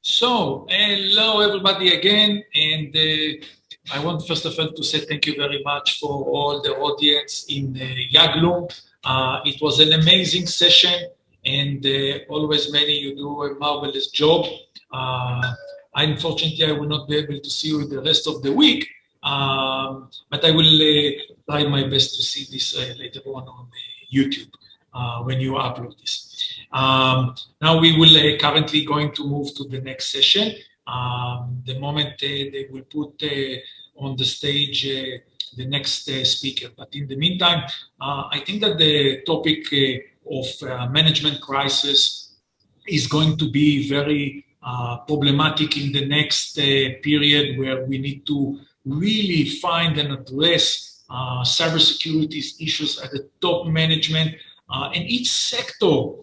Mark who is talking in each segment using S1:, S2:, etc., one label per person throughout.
S1: So, hello everybody again, and I want first of all to say thank you very much for all the audience in Yaglu. It was an amazing session, and always many you do a marvelous job. Unfortunately, I will not be able to see you the rest of the week, but I will try my best to see this later on YouTube when you upload this. Now we will currently going to move to the next session. The moment they will put on the stage the next speaker. But in the meantime, I think that the topic of management crisis is going to be very problematic in the next period, where we need to really find and address cybersecurity issues at the top management, and each sector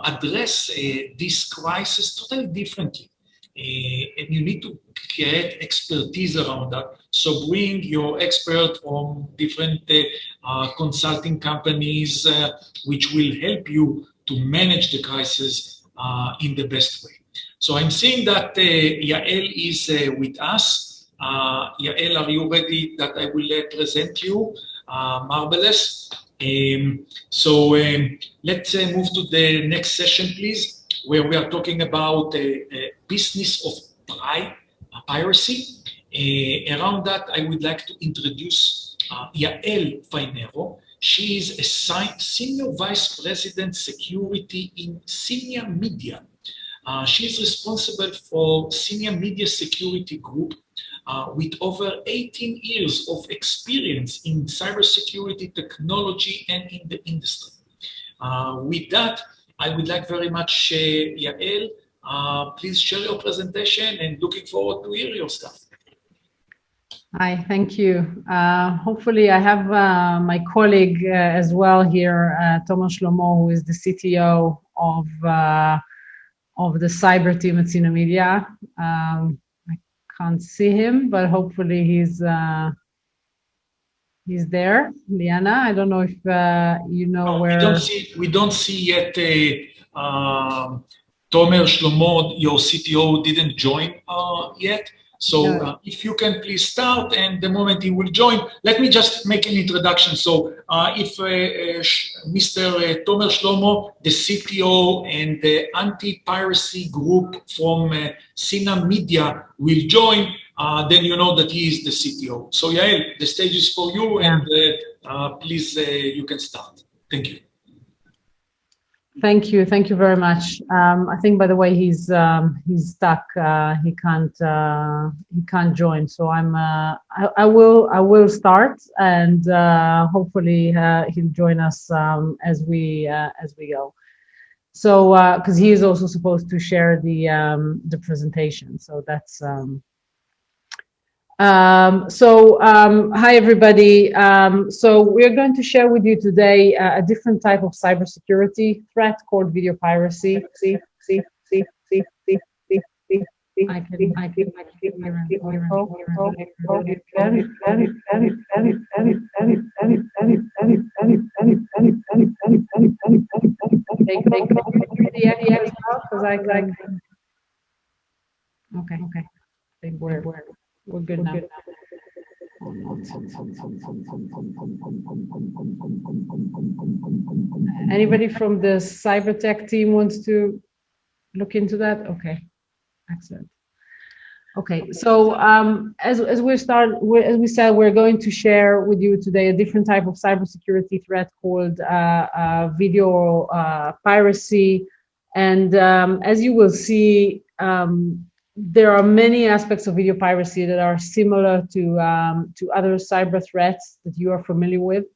S1: address this crisis totally differently. And you need to create expertise around that. So bring your expert from different consulting companies, which will help you to manage the crisis in the best way. So I'm seeing that Yael is with us. Yael, are you ready that I will present you? Marvelous. Let's move to the next session, please, where we are talking about business of piracy. Around that, I would like to introduce Yael Fainaro. She is a Senior Vice President Security in Synamedia. She is responsible for Synamedia Security Group, with over 18 years of experience in cybersecurity technology and in the industry. With that, I would like very much, Yael, please share your presentation, and looking forward to hear your stuff.
S2: Hi, thank you. Hopefully I have my colleague as well here, Shlomo, who is the CTO of the cyber team at Synamedia. Can't see him, but hopefully he's there. Liana, I don't know if you know where.
S1: We don't see yet. Tomer Shlomo, your CTO, didn't join yet. So no. If you can please start, and the moment he will join, let me just make an introduction. So if Mr. Tomer Shlomo, the CTO and the Anti-piracy group from Synamedia will join, then you know that he is the CTO. So Yael, the stage is for you, and please, you can start. Thank you.
S2: Thank you very much. I think, by the way, he's stuck. He can't join. So I will start, and hopefully he'll join us as we go. So because he is also supposed to share the presentation. So that's. Hi everybody. So we're going to share with you today a different type of cybersecurity threat called video piracy. Okay. I think we're good now. Anybody from the cyber tech team wants to look into that? Okay, excellent. Okay, so as we said, we're going to share with you today a different type of cybersecurity threat called video piracy, and as you will see, there are many aspects of video piracy that are similar to other cyber threats that you are familiar with,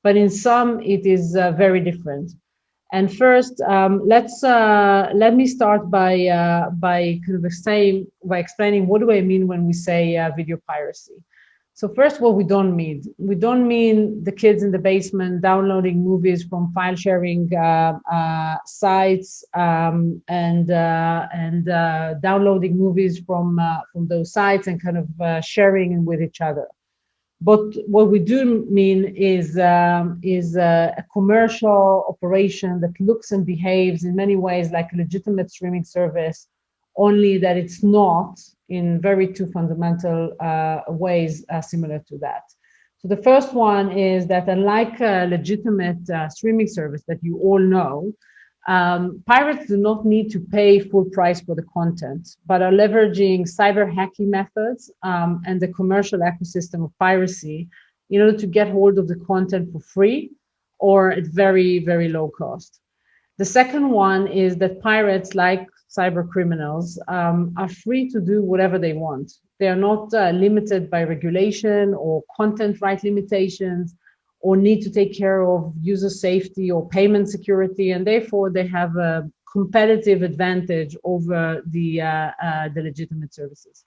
S2: but in some it is very different. And first, let me start by explaining what do I mean when we say video piracy. So first, what we don't mean the kids in the basement downloading movies from file sharing sites and downloading movies from those sites and kind of sharing with each other. But what we do mean is a commercial operation that looks and behaves in many ways like a legitimate streaming service only that it's not in very two fundamental ways similar to that. So the first one is that unlike a legitimate streaming service that you all know, pirates do not need to pay full price for the content, but are leveraging cyber hacking methods and the commercial ecosystem of piracy in order to get hold of the content for free or at very, very low cost. The second one is that pirates, like cyber criminals, are free to do whatever they want. They are not limited by regulation or content right limitations or need to take care of user safety or payment security, and therefore they have a competitive advantage over the legitimate services.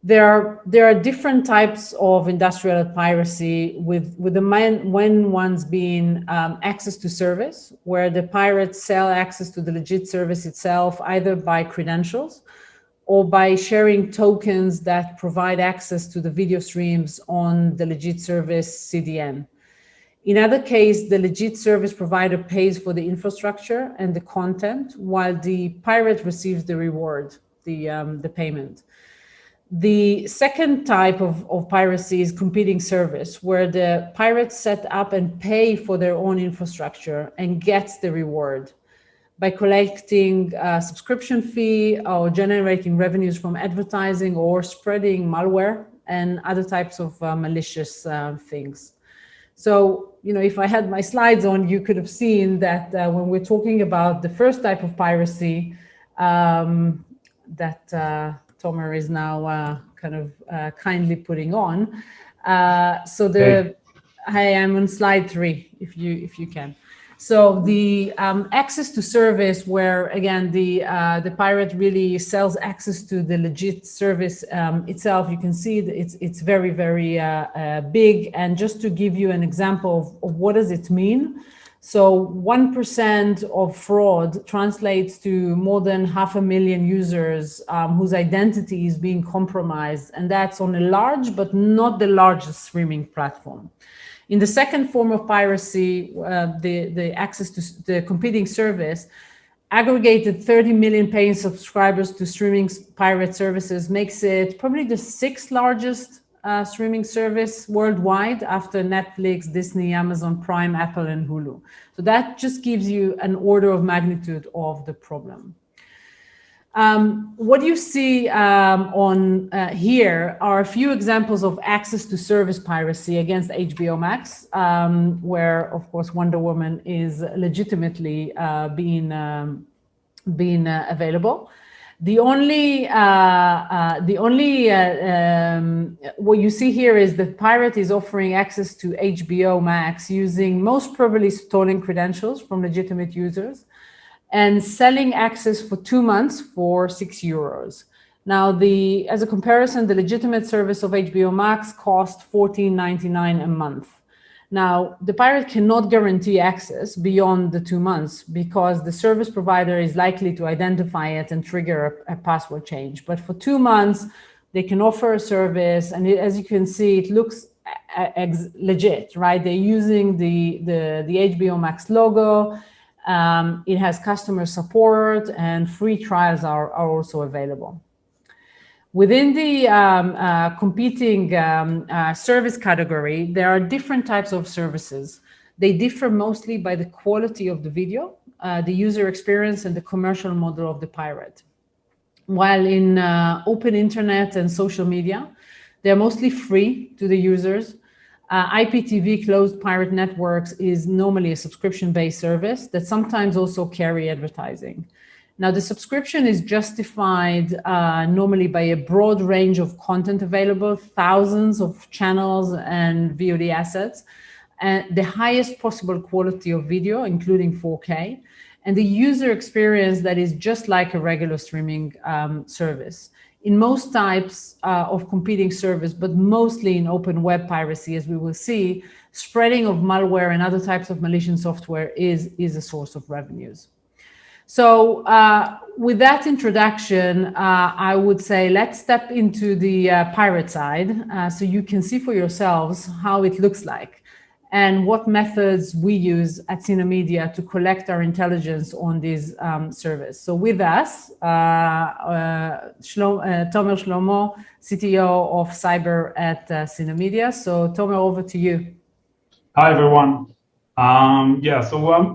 S2: There are different types of industrial piracy, with the main ones being access to service, where the pirates sell access to the legit service itself, either by credentials or by sharing tokens that provide access to the video streams on the legit service CDN. In other case, the legit service provider pays for the infrastructure and the content, while the pirate receives the reward, the payment. The second type of piracy is competing service, where the pirates set up and pay for their own infrastructure and gets the reward by collecting a subscription fee or generating revenues from advertising or spreading malware and other types of malicious things. So, if I had my slides on, you could have seen that when we're talking about the first type of piracy, that Tomer is now kind of kindly putting on. I am on slide 3, if you can. So the access to service, where again the pirate really sells access to the legit service itself. You can see that it's very, very big. And just to give you an example of what does it mean. So 1% of fraud translates to more than 500,000 users whose identity is being compromised. And that's on a large, but not the largest streaming platform. In the second form of piracy, the access to the competing service, aggregated 30 million paying subscribers to streaming pirate services makes it probably the 6th largest streaming service worldwide after Netflix, Disney, Amazon Prime, Apple, and Hulu. So that just gives you an order of magnitude of the problem. What you see on here are a few examples of access to service piracy against HBO Max, where, of course, Wonder Woman is legitimately being available. What you see here is that pirate is offering access to HBO Max using most probably stolen credentials from legitimate users and selling access for 2 months for €6. Now, as a comparison, the legitimate service of HBO Max cost $14.99 a month. Now, the pirate cannot guarantee access beyond the 2 months because the service provider is likely to identify it and trigger a password change. But for 2 months, they can offer a service, and as you can see, it looks legit, right? They're using the HBO Max logo. It has customer support, and free trials are also available. Within the competing service category, there are different types of services. They differ mostly by the quality of the video, the user experience, and the commercial model of the pirate. While in open internet and social media, they're mostly free to the users. IPTV closed pirate networks is normally a subscription-based service that sometimes also carry advertising. Now, the subscription is justified normally by a broad range of content available, thousands of channels and VOD assets, and the highest possible quality of video, including 4K, and the user experience that is just like a regular streaming service. In most types of competing service, but mostly in open web piracy, as we will see, spreading of malware and other types of malicious software is a source of revenues. So with that introduction, I would say let's step into the pirate side so you can see for yourselves how it looks like. and what methods we use at Synamedia to collect our intelligence on these servers. So with us, Tomer Shlomo, CTO of Cyber at Synamedia. So Tomer, over to you.
S3: Hi, everyone.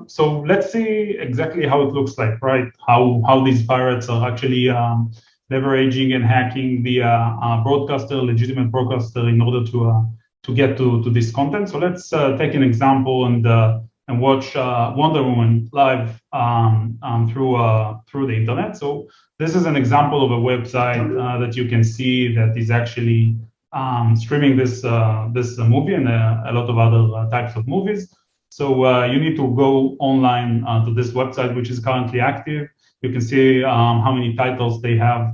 S3: So let's see exactly how it looks like, right? How these pirates are actually leveraging and hacking the broadcaster, legitimate broadcaster, in order to get to this content. So let's take an example and watch Wonder Woman live through the internet. So this is an example of a website that you can see that is actually streaming this movie and a lot of other types of movies. So you need to go online to this website, which is currently active. You can see how many titles they have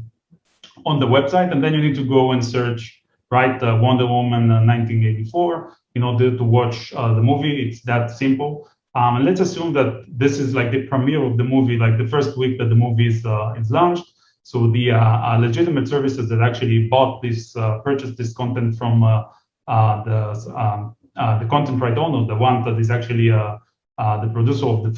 S3: on the website, and then you need to go and search, right, Wonder Woman 1984 in order to watch the movie. It's that simple. And let's assume that this is like the premiere of the movie, like the first week that the movie is launched. So the legitimate services that actually bought this, purchased this content from the content right owner, the one that is actually the producer of the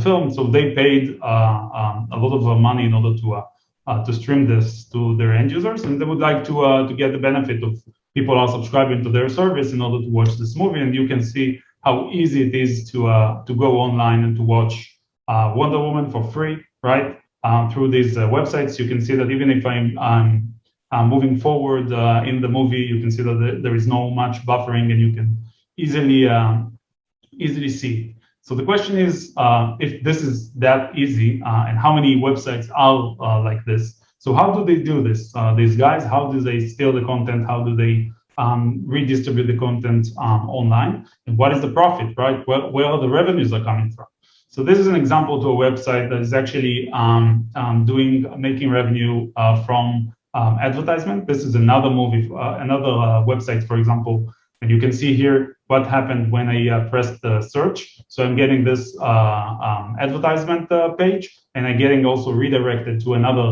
S3: film. So they paid a lot of money in order to stream this to their end users, and they would like to get the benefit of people are subscribing to their service in order to watch this movie. And you can see how easy it is to go online and to watch Wonder Woman for free, right? Through these websites. You can see that even if I'm moving forward in the movie, you can see that there is no much buffering, and you can easily see. So the question is, if this is that easy, and how many websites are like this? So how do they do this? These guys, how do they steal the content? How do they redistribute the content online? And what is the profit, right? Where are the revenues are coming from? So this is an example to a website that is actually making revenue from advertisement. This is another website, for example, and you can see here what happened when I pressed the search. So I'm getting this advertisement page, and I'm getting also redirected to another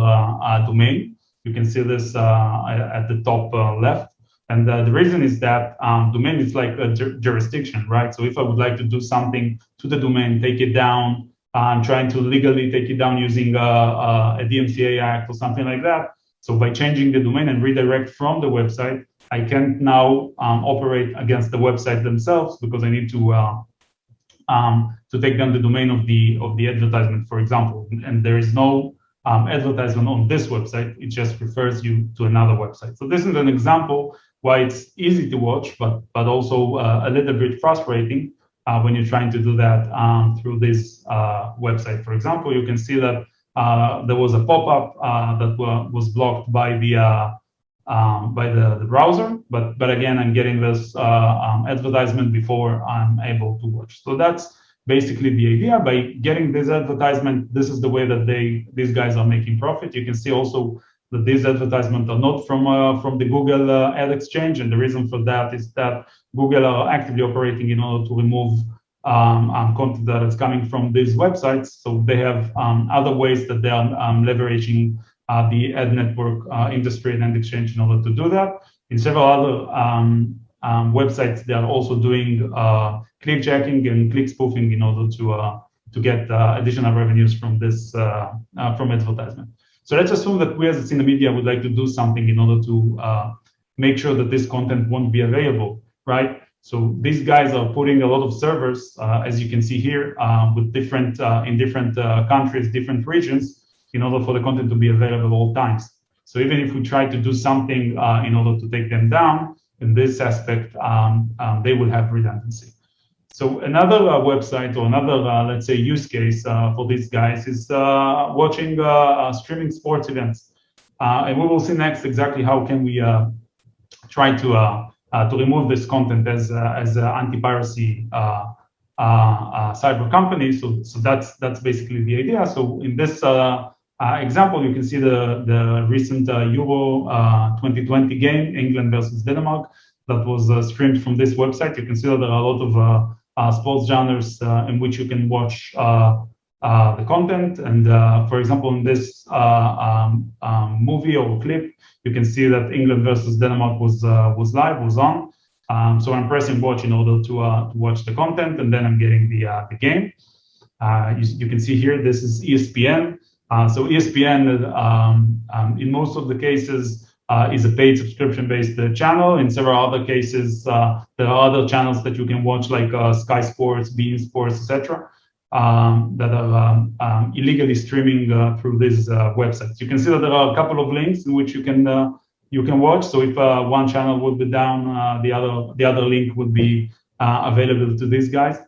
S3: domain. You can see this at the top left. And the reason is that domain is like a jurisdiction, right? So if I would like to do something to the domain, take it down, I'm trying to legally take it down using a DMCA Act or something like that. So by changing the domain and redirect from the website, I can now operate against the website themselves, because I need to take down the domain of the advertisement, for example. And there is no advertisement on this website. It just refers you to another website. So this is an example why it's easy to watch, but also a little bit frustrating when you're trying to do that through this website. For example, you can see that there was a pop-up that was blocked by the browser, but again, I'm getting this advertisement before I'm able to watch. So that's basically the idea. By getting this advertisement, this is the way that these guys are making profit. You can see also that these advertisements are not from the Google Ad Exchange, and the reason for that is that Google are actively operating in order to remove content that is coming from these websites. So they have other ways that they are leveraging the ad network industry and ad exchange in order to do that. In several other websites, they are also doing click checking and click spoofing in order to get additional revenues from this from advertisement. So let's assume that we as a Synamedia would like to do something in order to make sure that this content won't be available, right? So these guys are putting a lot of servers, as you can see here, with different in different countries, different regions, in order for the content to be available at all times. So even if we try to do something in order to take them down, in this aspect, they will have redundancy. So another website or another, let's say, use case for these guys is watching streaming sports events. And we will see next exactly how can we try to remove this content as anti-piracy cyber company. So that's basically the idea. So in this example, you can see the recent Euro 2020 game, England versus Denmark, that was streamed from this website. You can see that there are a lot of sports genres in which you can watch the content. And for example, in this movie or clip, you can see that England versus Denmark was on. So I'm pressing watch in order to watch the content, and then I'm getting the game. You can see here, this is ESPN. So ESPN, in most of the cases, is a paid subscription-based channel. In several other cases, there are other channels that you can watch, like Sky Sports, beIN Sports, etc., that are illegally streaming through these websites. You can see that there are a couple of links in which you can watch. So if one channel would be down, the other link would be available to these guys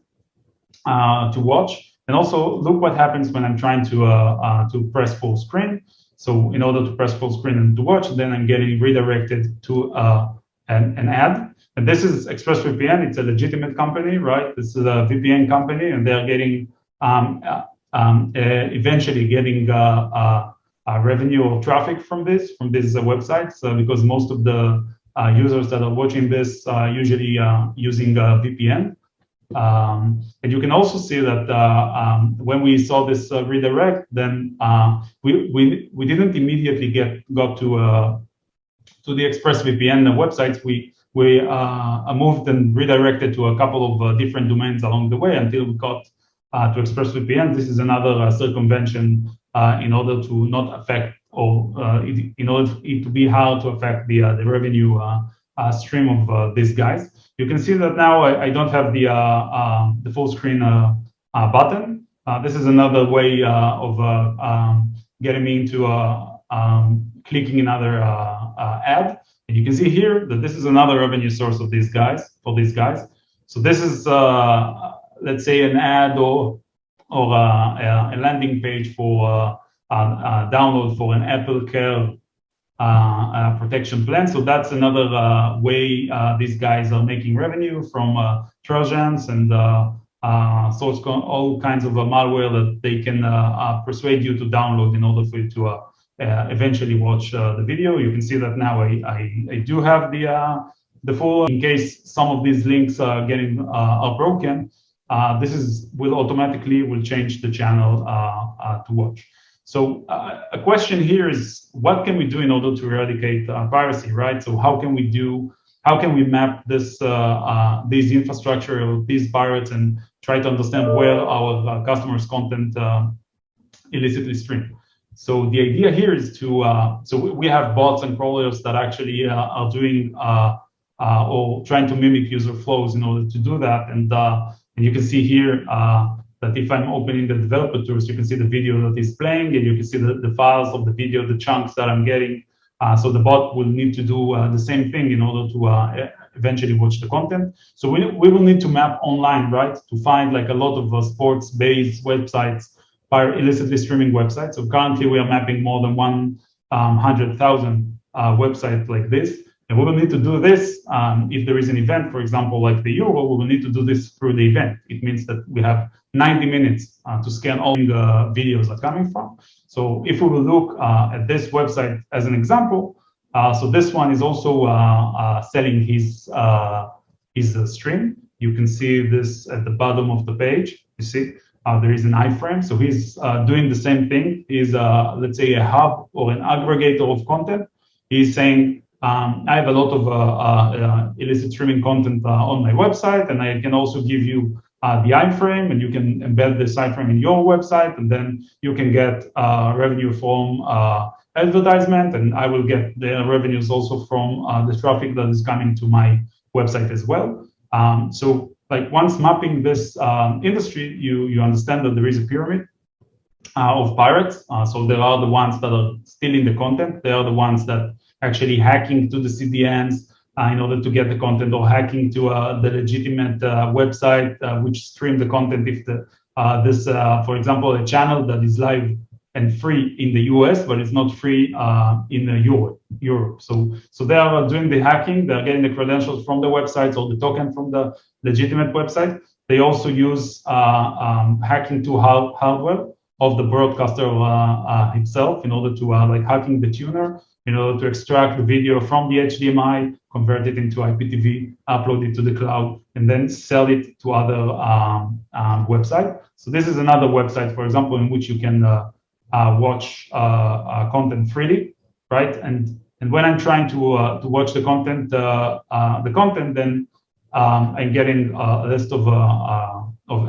S3: to watch. And also look what happens when I'm trying to press full screen. So in order to press full screen and to watch, then I'm getting redirected to an ad. And this is ExpressVPN. It's a legitimate company, right? This is a VPN company, and they're getting eventually getting revenue or traffic from these websites because most of the users that are watching this are usually using VPN. And you can also see that when we saw this redirect, then we didn't immediately got to the ExpressVPN websites. We moved and redirected to a couple of different domains along the way until we got to ExpressVPN. This is another circumvention in order to not affect, or in order for it to be hard to affect the revenue stream of these guys. You can see that now I don't have the full screen button. This is another way of getting me into clicking another ad. And you can see here that this is another revenue source of these guys, for these guys. So this is, let's say, an ad or a landing page for download for an Apple Care protection plan. So that's another way these guys are making revenue from Trojans and all kinds of malware that they can persuade you to download in order for you to eventually watch the video. You can see that now I do have the full. In case some of these links are broken, this will automatically change the channel to watch. So a question here is, what can we do in order to eradicate piracy, right? So how can we map this these infrastructure of these pirates and try to understand where our customers' content illicitly streamed? So the idea here is to so we have bots and crawlers that actually are doing or trying to mimic user flows in order to do that, and you can see here that if I'm opening the developer tools, you can see the video that is playing, and you can see the files of the video, the chunks that I'm getting. So the bot will need to do the same thing in order to eventually watch the content. So we will need to map online, right, to find like a lot of sports-based websites, illicitly streaming websites. So currently we are mapping more than 100,000 websites like this. And we will need to do this if there is an event, for example, like the Euro, we will need to do this through the event. It means that we have 90 minutes to scan all the videos are coming from. So if we will look at this website as an example, so this one is also selling his stream. You can see this at the bottom of the page. You see there is an iframe. So he's doing the same thing. He's, let's say, a hub or an aggregator of content. He's saying, I have a lot of illicit streaming content on my website, and I can also give you the iframe, and you can embed this iframe in your website, and then you can get revenue from advertisement, and I will get the revenues also from the traffic that is coming to my website as well. So, like, once mapping this industry, you understand that there is a pyramid of pirates. So there are the ones that are stealing the content. They are the ones that actually hacking to the CDNs in order to get the content, or hacking to the legitimate website which stream the content. If for example, a channel that is live and free in the US, but it's not free in Europe. So they are doing the hacking. They're getting the credentials from the websites or the token from the legitimate website. They also use hacking to hardware of the broadcaster himself in order to like hacking the tuner, in order to extract the video from the HDMI, convert it into IPTV, upload it to the cloud, and then sell it to other websites. So this is another website, for example, in which you can watch content freely, right? And And when I'm trying to watch the content, then I'm getting a list of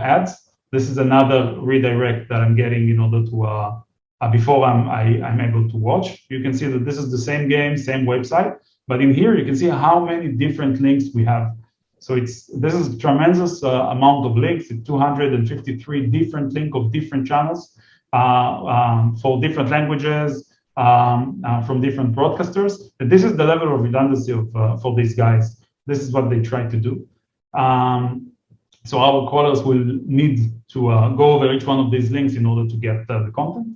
S3: ads. This is another redirect that I'm getting in order to before I'm able to watch. You can see that this is the same game, same website, but in here you can see how many different links we have. So this is a tremendous amount of links. It's 253 different links of different channels for different languages from different broadcasters. And this is the level of redundancy for these guys. This is what they try to do. So our callers will need to go over each one of these links in order to get the content.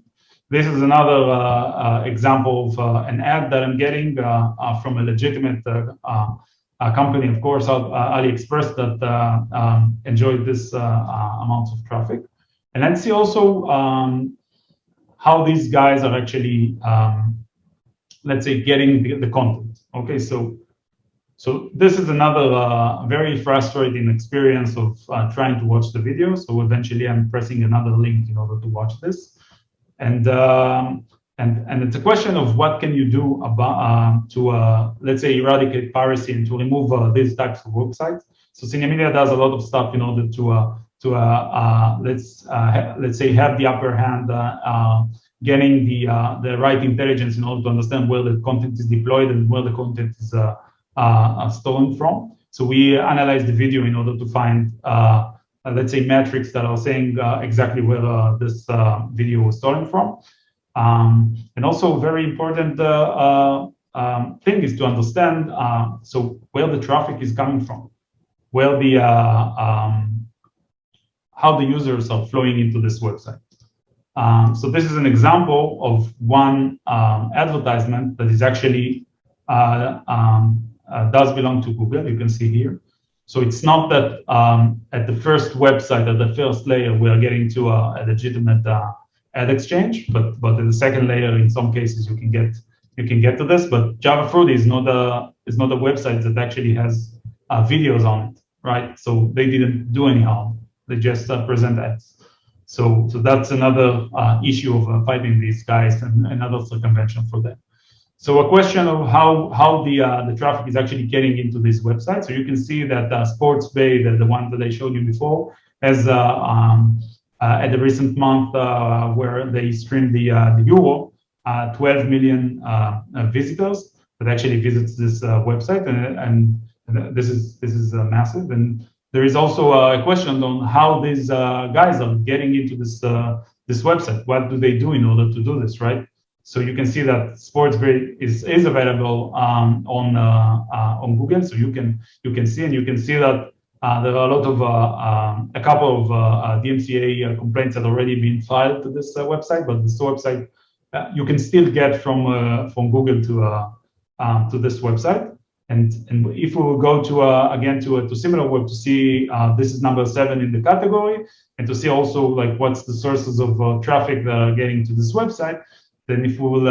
S3: This is another example of an ad that I'm getting from a legitimate company, of course, AliExpress, that enjoyed this amount of traffic. And let's see also how these guys are actually, let's say, getting the content. Okay, so this is another very frustrating experience of trying to watch the video. So eventually I'm pressing another link in order to watch this. And it's a question of what can you do about to let's say eradicate piracy and to remove these types of websites. So Synamedia does a lot of stuff in order to let's say have the upper hand, getting the right intelligence in order to understand where the content is deployed and where the content is stolen from. So we analyze the video in order to find let's say metrics that are saying exactly where this video was stolen from. And also very important thing is to understand so where the traffic is coming from, where the how the users are flowing into this website. So this is an example of one advertisement that is actually does belong to Google. You can see here. So it's not that at the first website, at the first layer, we are getting to a legitimate ad exchange, but at the second layer, in some cases, you can get to this. But JavaFruit is not a website that actually has videos on it, right? So they didn't do any harm. They just present ads. So that's another issue of fighting these guys and another circumvention for them. So a question of how the traffic is actually getting into this website. So you can see that Sports Bay, the one that I showed you before, has at the recent month where they streamed the Euro, 12 million visitors that actually visits this website, and this is massive. And there is also a question on how these guys are getting into this website. What do they do in order to do this, right? So you can see that SportsGrid is available on Google. So you can see, and you can see that there are a lot of a couple of DMCA complaints that already been filed to this website. But this website you can still get from Google to this website. And if we will go to again to SimilarWeb to see this is number 7 in the category, and to see also like what's the sources of traffic that are getting to this website. Then if we will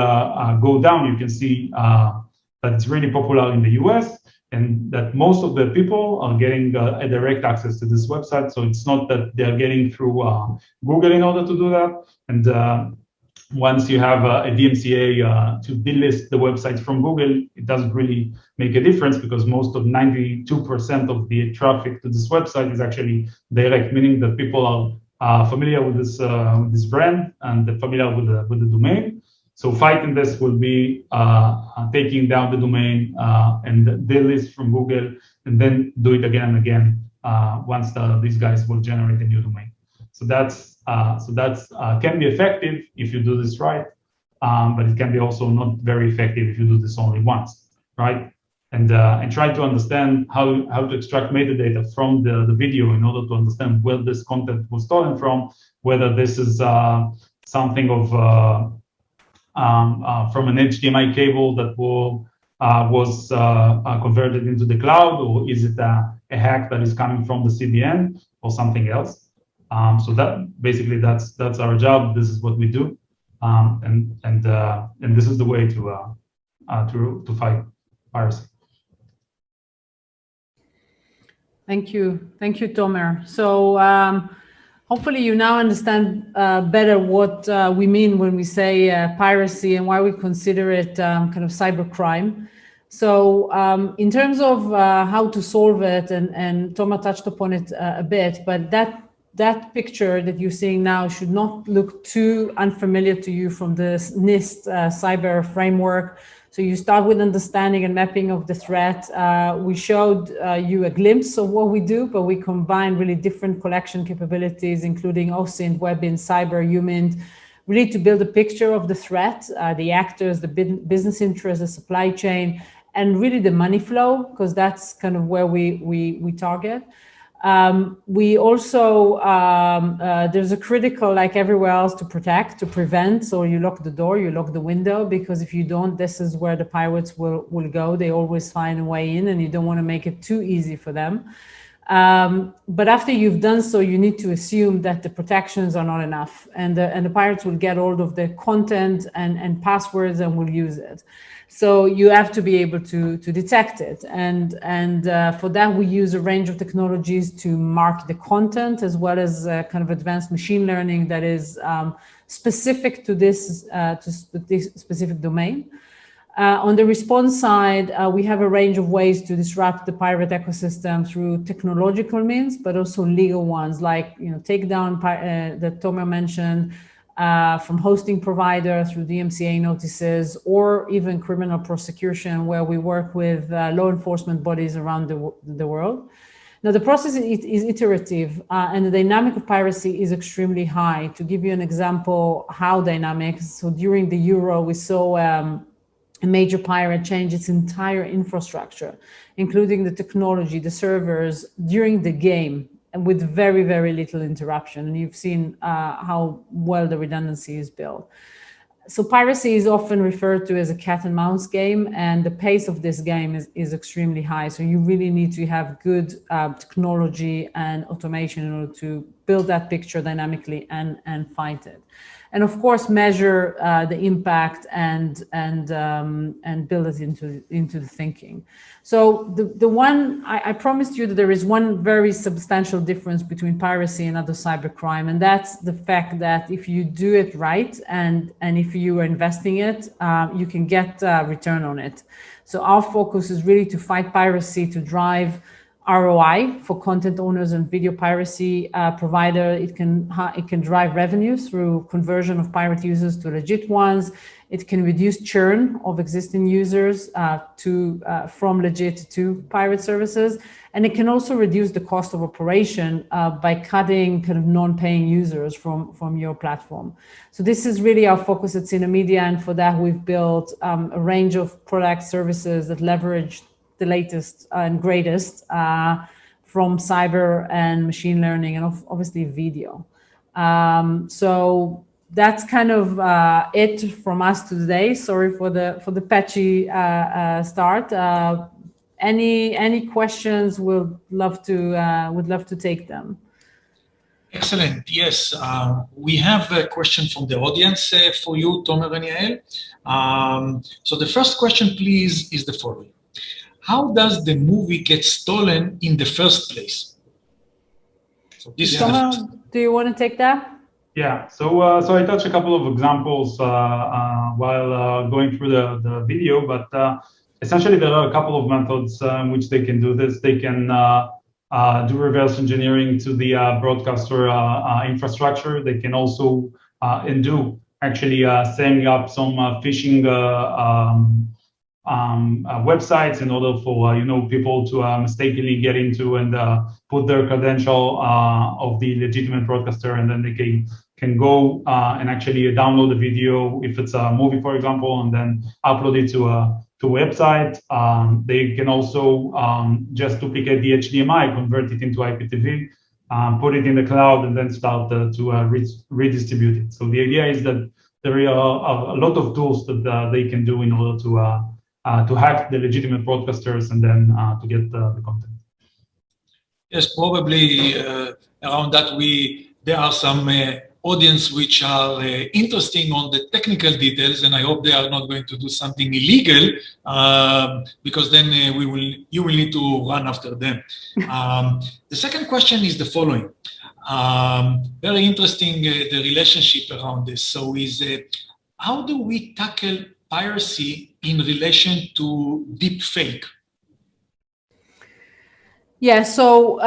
S3: go down, you can see that it's really popular in the US, and that most of the people are getting a direct access to this website. So it's not that they're getting through Google in order to do that. And once you have a DMCA to delist the website from Google, it doesn't really make a difference, because most of 92% of the traffic to this website is actually direct, meaning that people are familiar with this brand and familiar with the domain. So fighting this will be taking down the domain and delist from Google, and then do it again and again once these guys will generate a new domain. So that's can be effective if you do this right, but it can be also not very effective if you do this only once, right? And try to understand how to extract metadata from the video in order to understand where this content was stolen from, whether this is something of from an HDMI cable that was converted into the cloud, or is it a hack that is coming from the CDN or something else? So that basically that's our job. This is what we do, and this is the way to fight piracy.
S2: Thank you, Tomer. So Hopefully you now understand better what we mean when we say piracy and why we consider it kind of cybercrime. So in terms of how to solve it, and Tomer touched upon it a bit, but that picture that you're seeing now should not look too unfamiliar to you from the NIST cyber framework. So you start with understanding and mapping of the threat. We showed you a glimpse of what we do, but we combine really different collection capabilities, including OSINT, WebInt, Cyber, HUMINT, really to build a picture of the threat, the actors, the business interests, the supply chain, and really the money flow, because that's kind of where we target. We also, there's a critical, like everywhere else, to protect, to prevent. So you lock the door, you lock the window, because if you don't, this is where the pirates will go. They always find a way in, and you don't want to make it too easy for them. But after you've done so, you need to assume that the protections are not enough, and the pirates will get hold of the content and passwords and will use it. So you have to be able to detect it. And for that, we use a range of technologies to mark the content, as well as kind of advanced machine learning that is specific to this specific domain. On the response side, we have a range of ways to disrupt the pirate ecosystem through technological means, but also legal ones, like takedown that Tomer mentioned, from hosting provider through DMCA notices, or even criminal prosecution, where we work with law enforcement bodies around the world. Now, the process is iterative, and the dynamic of piracy is extremely high. To give you an example, how dynamic, so during the Euro, we saw a major pirate change its entire infrastructure, including the technology, the servers, during the game, and with very, very little interruption. And you've seen how well the redundancy is built. So piracy is often referred to as a cat and mouse game, and the pace of this game is extremely high. So you really need to have good technology and automation in order to build that picture dynamically and fight it. And of course, measure the impact and build it into the thinking. So the one, I promised you that there is one very substantial difference between piracy and other cybercrime, and that's the fact that if you do it right and if you are investing it, you can get return on it. So our focus is really to fight piracy, to drive ROI for content owners and video piracy provider. It can drive revenue through conversion of pirate users to legit ones. It can reduce churn of existing users from legit to pirate services. And it can also reduce the cost of operation by cutting kind of non-paying users from your platform. So this is really our focus at Synamedia, and for that we've built a range of product services that leverage the latest and greatest from cyber and machine learning, and obviously video. So that's kind of it from us today. Sorry for the patchy start. Any questions? Would love to take them.
S1: Excellent. Yes, we have a question from the audience for you, Tomer and Yael. So the first question, please, is the following. How does the movie get stolen in the first place? So this is
S2: do you want to take that?
S3: Yeah, so I touched a couple of examples while going through the video, but essentially there are a couple of methods in which they can do this. They can do reverse engineering to the broadcaster infrastructure. They can also actually setting up some phishing websites in order for people to mistakenly get into and put their credential of the legitimate broadcaster, and then they can go and actually download the video if it's a movie, for example, and then upload it to a website. They can also just duplicate the HDMI, convert it into IPTV, put it in the cloud, and then start to redistribute it. So the idea is that there are a lot of tools that they can do in order to hack the legitimate broadcasters and then to get the content.
S1: Yes, probably around that there are some audience which are interesting on the technical details, and I hope they are not going to do something illegal because then you will need to run after them. The second question is the following. Very interesting, the relationship around this. So how do we tackle piracy in relation to deep fake?
S2: Yeah, so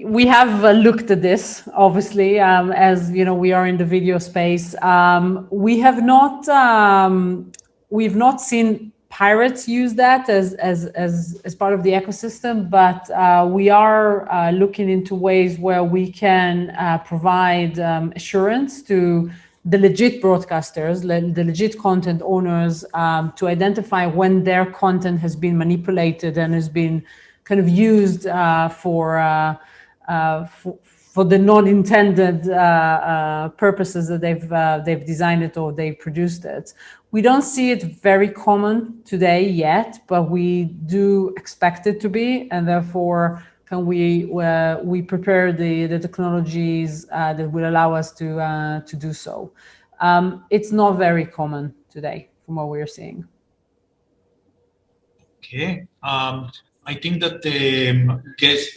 S2: we have looked at this, obviously, as you know, we are in the video space. We've not seen pirates use that as part of the ecosystem, but we are looking into ways where we can provide assurance to the legit broadcasters, the legit content owners, to identify when their content has been manipulated and has been kind of used for the non-intended purposes that they've designed it or they've produced it. We don't see it very common today yet, but we do expect it to be, and therefore can we prepare the technologies that will allow us to do so. It's not very common today from what we're seeing.
S1: Okay. I think that,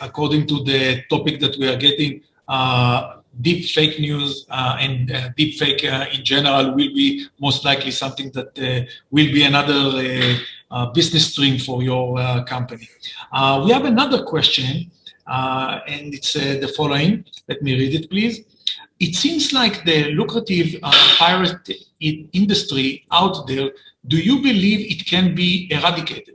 S1: according to the topic that we are getting, deep fake news and deep fake in general will be most likely something that will be another business stream for your company. We have another question, and it's the following. Let me read it, please. It seems like the lucrative pirate industry out there, do you believe it can be eradicated?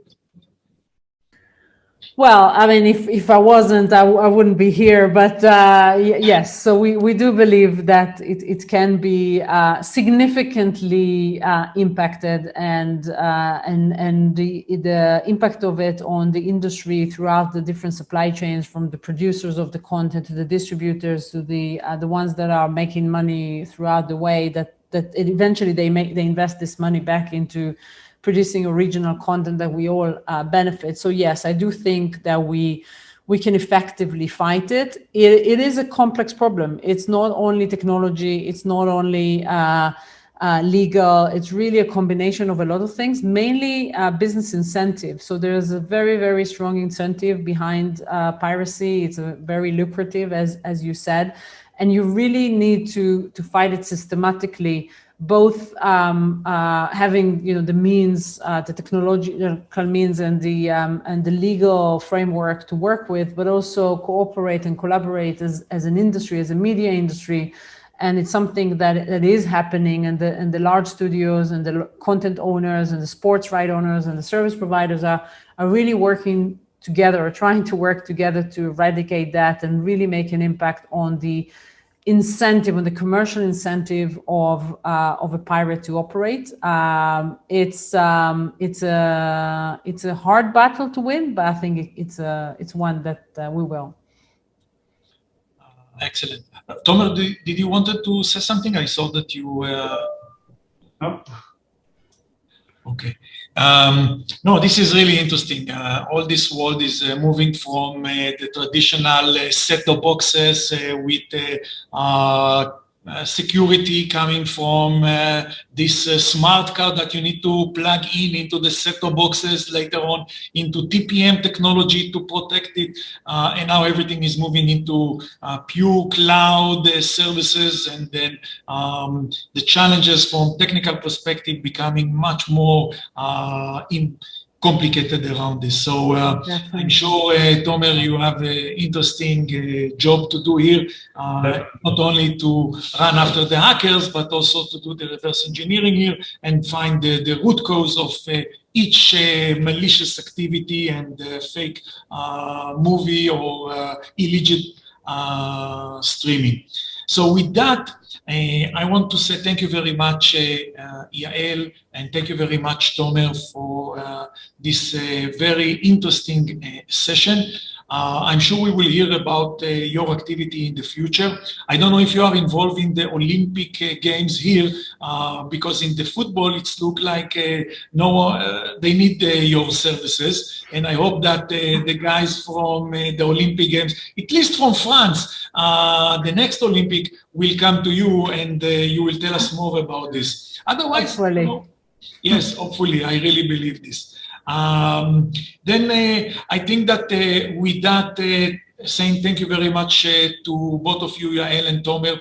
S2: Well, I mean, if I wasn't, I wouldn't be here. But yes, so we do believe that it can be significantly impacted, and the impact of it on the industry throughout the different supply chains, from the producers of the content to the distributors to the ones that are making money throughout the way, that eventually they invest this money back into producing original content that we all benefit. So yes, I do think that we can effectively fight it. It is a complex problem. It's not only technology, it's not only legal, it's really a combination of a lot of things, mainly business incentives. So there's a very, very strong incentive behind piracy. It's very lucrative, as you said, and you really need to fight it systematically, both having the means, the technological means, and the legal framework to work with, but also cooperate and collaborate as an industry, as a media industry. And it's something that is happening, and the large studios and the content owners and the sports right owners and the service providers are really working together, trying to work together to eradicate that and really make an impact on the incentive, on the commercial incentive of a pirate to operate. It's a hard battle to win, but I think it's one that we will.
S1: Excellent. Tomer, did you wanted to say something? I saw that you.
S3: No.
S1: Okay. No, this is really interesting. All this world is moving from the traditional set-top boxes with security coming from this smart card that you need to plug into the set-top boxes, later on into TPM technology to protect it, and now everything is moving into pure cloud services, and then the challenges from technical perspective becoming much more complicated around this. So I'm sure, Tomer, you have an interesting job to do here, not only to run after the hackers, but also to do the reverse engineering here and find the root cause of each malicious activity and fake movie or illegit streaming. So with that, I want to say thank you very much, Yael, and thank you very much, Tomer, for this very interesting session. I'm sure we will hear about your activity in the future. I don't know if you are involved in the Olympic Games here, because in the football, it's look like they need your services. And I hope that the guys from the Olympic Games, at least from France, the next Olympic will come to you and you will tell us more about this. Otherwise, yes, hopefully, I really believe this. Then I think that with that, saying thank you very much to both of you, Yael and Tomer,